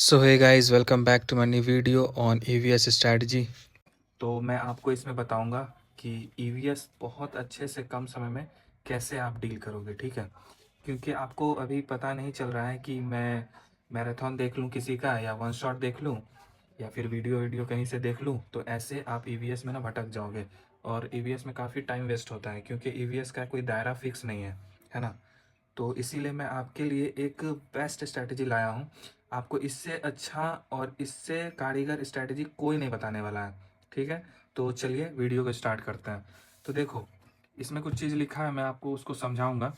So hey guys, welcome back to my new video on EVS strategy. तो मैं आपको इसमें बताऊंगा कि ईवीएस बहुत अच्छे से कम समय में कैसे आप डील करोगे। ठीक है, क्योंकि आपको अभी पता नहीं चल रहा है कि मैं मैराथन देख लूं किसी का, या वन शॉट देख लूं, या फिर वीडियो वीडियो कहीं से देख लूं। तो ऐसे आप ईवीएस में ना भटक जाओगे, और ईवीएस में काफ़ी टाइम वेस्ट होता है, क्योंकि ईवीएस का कोई दायरा फिक्स नहीं है ना। तो इसीलिए मैं आपके लिए एक बेस्ट स्ट्रैटेजी लाया हूँ। आपको इससे अच्छा और इससे कारीगर स्ट्रैटेजी कोई नहीं बताने वाला है। ठीक है, तो चलिए वीडियो को स्टार्ट करते हैं। तो देखो, इसमें कुछ चीज़ लिखा है, मैं आपको उसको समझाऊंगा।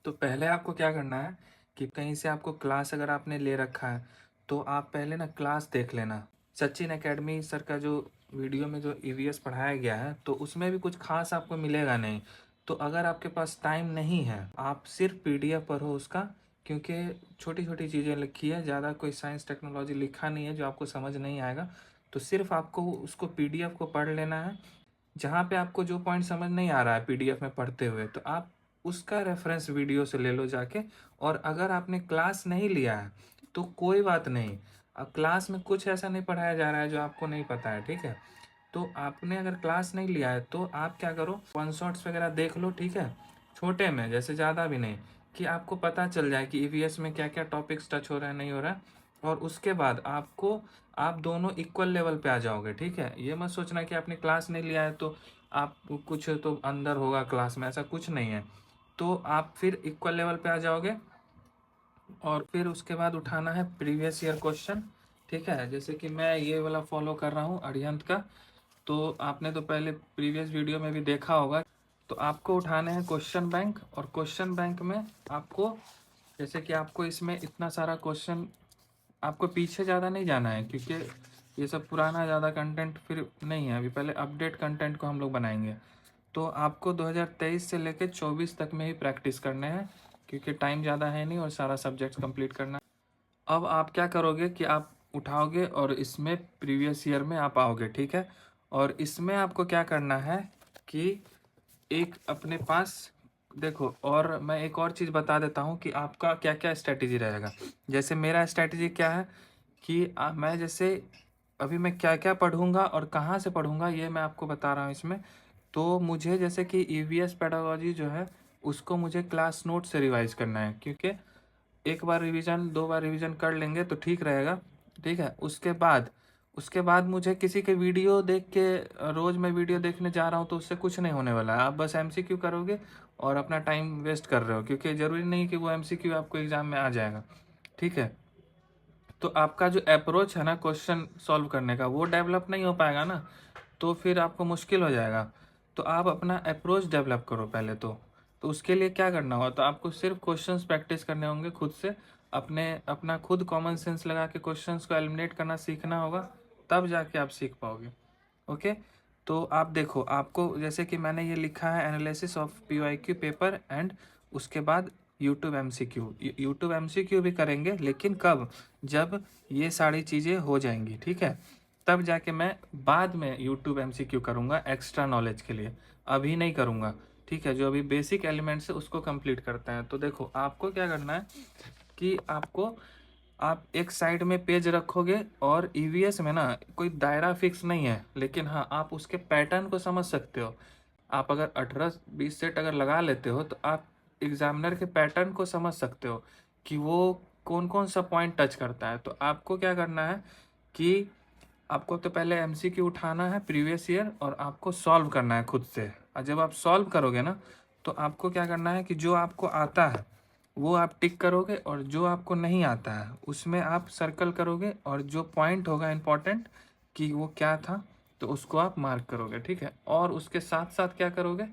तो पहले आपको क्या करना है कि कहीं से आपको क्लास अगर आपने ले रखा है, तो आप पहले ना क्लास देख लेना। सचिन एकेडमी सर का जो वीडियो में जो ईवीएस पढ़ाया गया है, तो उसमें भी कुछ खास आपको मिलेगा नहीं। तो अगर आपके पास टाइम नहीं है, आप सिर्फ पीडीएफ पढ़ो उसका, क्योंकि छोटी छोटी चीज़ें लिखी है, ज़्यादा कोई साइंस टेक्नोलॉजी लिखा नहीं है जो आपको समझ नहीं आएगा। तो सिर्फ आपको उसको पीडीएफ को पढ़ लेना है। जहाँ पे आपको जो पॉइंट समझ नहीं आ रहा है पीडीएफ में पढ़ते हुए, तो आप उसका रेफरेंस वीडियो से ले लो जाके। और अगर आपने क्लास नहीं लिया है तो कोई बात नहीं, अब क्लास में कुछ ऐसा नहीं पढ़ाया जा रहा है जो आपको नहीं पता है। ठीक है, तो आपने अगर क्लास नहीं लिया है तो आप क्या करो, वन शॉट्स वगैरह देख लो। ठीक है, छोटे में, जैसे ज़्यादा भी नहीं, कि आपको पता चल जाए कि ईवीएस में क्या क्या टॉपिक्स टच हो रहा है नहीं हो रहा है। और उसके बाद आप दोनों इक्वल लेवल पे आ जाओगे। ठीक है, ये मत सोचना कि आपने क्लास नहीं लिया है तो आप कुछ तो अंदर होगा क्लास में, ऐसा कुछ नहीं है। तो आप फिर इक्वल लेवल पे आ जाओगे, और फिर उसके बाद उठाना है प्रीवियस ईयर क्वेश्चन। ठीक है, जैसे कि मैं ये वाला फॉलो कर रहा हूँ अरिहंत का, तो आपने तो पहले प्रीवियस वीडियो में भी देखा होगा। तो आपको उठाने हैं क्वेश्चन बैंक, और क्वेश्चन बैंक में आपको, जैसे कि आपको इसमें इतना सारा क्वेश्चन, आपको पीछे ज़्यादा नहीं जाना है, क्योंकि ये सब पुराना ज़्यादा कंटेंट फिर नहीं है। अभी पहले अपडेट कंटेंट को हम लोग बनाएंगे। तो आपको 2023 से लेकर 24 तक में ही प्रैक्टिस करने हैं, क्योंकि टाइम ज़्यादा है नहीं और सारा सब्जेक्ट कंप्लीट करना है। अब आप क्या करोगे कि आप उठाओगे और इसमें प्रीवियस ईयर में आप आओगे। ठीक है, और इसमें आपको क्या करना है कि एक अपने पास, देखो, और मैं एक और चीज़ बता देता हूँ कि आपका क्या क्या स्ट्रैटेजी रहेगा। जैसे मेरा स्ट्रैटेजी क्या है कि मैं जैसे अभी मैं क्या क्या पढ़ूंगा और कहाँ से पढ़ूंगा, ये मैं आपको बता रहा हूँ इसमें। तो मुझे जैसे कि ईवीएस पेडागोजी जो है, उसको मुझे क्लास नोट से रिवाइज करना है, क्योंकि एक बार रिवीजन, दो बार रिवीजन कर लेंगे तो ठीक रहेगा। ठीक है, उसके बाद मुझे किसी के वीडियो देख के, रोज़ मैं वीडियो देखने जा रहा हूँ तो उससे कुछ नहीं होने वाला है। आप बस एमसीक्यू करोगे और अपना टाइम वेस्ट कर रहे हो, क्योंकि ज़रूरी नहीं कि वो एमसीक्यू आपको एग्ज़ाम में आ जाएगा। ठीक है, तो आपका जो अप्रोच है ना क्वेश्चन सॉल्व करने का, वो डेवलप नहीं हो पाएगा ना, तो फिर आपको मुश्किल हो जाएगा। तो आप अपना अप्रोच डेवलप करो पहले तो उसके लिए क्या करना होगा, तो आपको सिर्फ क्वेश्चंस प्रैक्टिस करने होंगे खुद से। अपना खुद कॉमन सेंस लगा के क्वेश्चंस को एलिमिनेट करना सीखना होगा, तब जाके आप सीख पाओगे। ओके, तो आप देखो, आपको जैसे कि मैंने ये लिखा है, analysis of PYQ paper and उसके बाद यूट्यूब एमसीक्यू। यूट्यूब एमसीक्यू भी करेंगे, लेकिन कब, जब ये सारी चीज़ें हो जाएंगी। ठीक है, तब जाके मैं बाद में यूट्यूब एमसीक्यू करूँगा एक्स्ट्रा नॉलेज के लिए, अभी नहीं करूँगा। ठीक है, जो अभी बेसिक एलिमेंट्स है उसको कंप्लीट करते हैं। तो देखो, आपको क्या करना है कि आप एक साइड में पेज रखोगे, और ईवीएस में ना कोई दायरा फिक्स नहीं है, लेकिन हाँ, आप उसके पैटर्न को समझ सकते हो। आप अगर 18-20 सेट अगर लगा लेते हो, तो आप एग्जामिनर के पैटर्न को समझ सकते हो कि वो कौन कौन सा पॉइंट टच करता है। तो आपको क्या करना है कि आपको तो पहले एमसीक्यू उठाना है प्रीवियस ईयर, और आपको सॉल्व करना है खुद से। और जब आप सॉल्व करोगे ना, तो आपको क्या करना है कि जो आपको आता है वो आप टिक करोगे, और जो आपको नहीं आता है उसमें आप सर्कल करोगे, और जो पॉइंट होगा इम्पोर्टेंट कि वो क्या था, तो उसको आप मार्क करोगे। ठीक है, और उसके साथ साथ क्या करोगे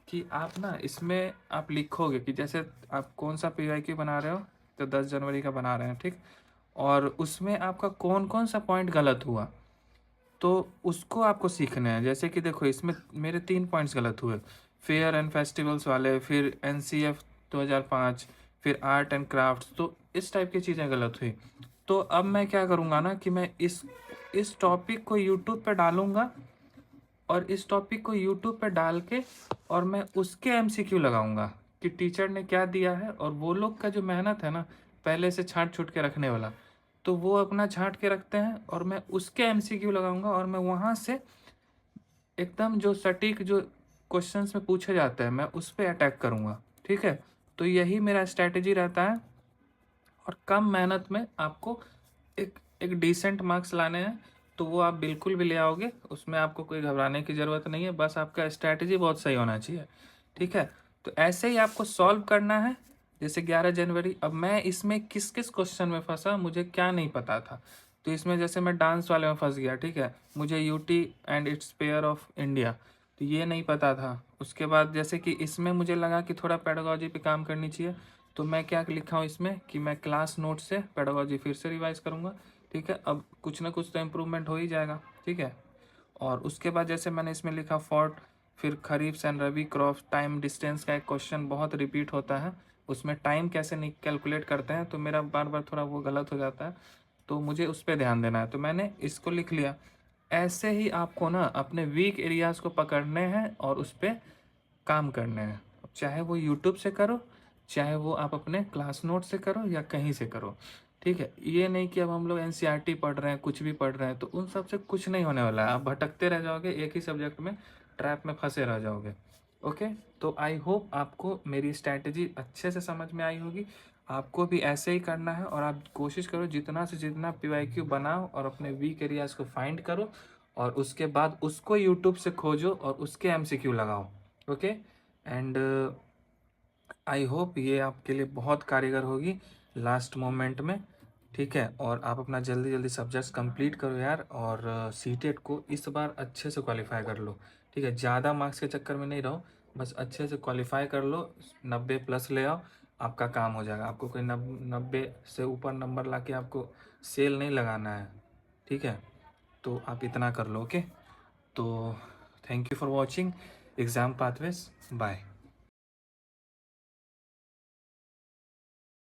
कि आप ना इसमें आप लिखोगे कि जैसे आप कौन सा पीवाईक्यू बना रहे हो, तो 10 जनवरी का बना रहे हैं। ठीक, और उसमें आपका कौन कौन सा पॉइंट गलत हुआ, तो उसको आपको सीखना है। जैसे कि देखो, इसमें मेरे 3 पॉइंट्स गलत हुए, फेयर एंड फेस्टिवल्स वाले, फिर एनसीएफ 2005, फिर आर्ट एंड क्राफ्ट्स, तो इस टाइप की चीज़ें गलत हुई। तो अब मैं क्या करूँगा ना कि मैं इस टॉपिक को यूट्यूब पे डालूँगा, और इस टॉपिक को यूट्यूब पे डाल के, और मैं उसके एमसीक्यू लगाऊंगा कि टीचर ने क्या दिया है, और वो लोग का जो मेहनत है ना पहले से छांट छूट के रखने वाला, तो वो अपना छांट के रखते हैं और मैं उसके एमसीक्यू लगाऊंगा और मैं वहाँ से एकदम जो सटीक जो क्वेश्चंस में पूछे जाते हैं मैं उस पर अटैक करूँगा। ठीक है, तो यही मेरा स्ट्रैटेजी रहता है और कम मेहनत में आपको एक एक डिसेंट मार्क्स लाने हैं, तो वो आप बिल्कुल भी ले आओगे, उसमें आपको कोई घबराने की ज़रूरत नहीं है, बस आपका स्ट्रैटेजी बहुत सही होना चाहिए। ठीक है, तो ऐसे ही आपको सॉल्व करना है। जैसे 11 जनवरी, अब मैं इसमें किस किस क्वेश्चन में फंसा मुझे क्या नहीं पता था, तो इसमें जैसे मैं डांस वाले में फंस गया। ठीक है, मुझे UT and it's pair of India, तो ये नहीं पता था। उसके बाद जैसे कि इसमें मुझे लगा कि थोड़ा पेडागोजी पे काम करनी चाहिए, तो मैं क्या लिखा हूँ इसमें कि मैं क्लास नोट से पेडागोजी फिर से रिवाइज करूँगा। ठीक है, अब कुछ ना कुछ तो इम्प्रूवमेंट हो ही जाएगा। ठीक है, और उसके बाद जैसे मैंने इसमें लिखा फॉर्ट, फिर kharif and rabi crop time distance का एक क्वेश्चन बहुत रिपीट होता है, उसमें टाइम कैसे नहीं कैलकुलेट करते हैं, तो मेरा बार बार थोड़ा वो गलत हो जाता है, तो मुझे उस पर ध्यान देना है, तो मैंने इसको लिख लिया। ऐसे ही आपको ना अपने वीक एरियाज़ को पकड़ने हैं और उस पर काम करने हैं, चाहे वो यूट्यूब से करो, चाहे वो आप अपने क्लास नोट से करो या कहीं से करो। ठीक है, ये नहीं कि अब हम लोग एनसीईआरटी पढ़ रहे हैं, कुछ भी पढ़ रहे हैं, तो उन सब से कुछ नहीं होने वाला है, आप भटकते रह जाओगे, एक ही सब्जेक्ट में ट्रैप में फंसे रह जाओगे। ओके, तो आई होप आपको मेरी स्ट्रैटेजी अच्छे से समझ में आई होगी। आपको भी ऐसे ही करना है और आप कोशिश करो जितना से जितना पीवाईक्यू बनाओ और अपने वीक एरियाज़ को फाइंड करो और उसके बाद उसको यूट्यूब से खोजो और उसके एमसीक्यू लगाओ। ओके, एंड आई होप ये आपके लिए बहुत कारगर होगी लास्ट मोमेंट में। ठीक है, और आप अपना जल्दी जल्दी सब्जेक्ट्स कंप्लीट करो यार, और सीटेट को इस बार अच्छे से क्वालिफाई कर लो। ठीक है, ज़्यादा मार्क्स के चक्कर में नहीं रहो, बस अच्छे से क्वालिफाई कर लो, 90+ ले आओ, आपका काम हो जाएगा। आपको कोई 90 से ऊपर नंबर ला के आपको सेल नहीं लगाना है। ठीक है, तो आप इतना कर लो। ओके, तो thank you for watching Exam Pathways, bye.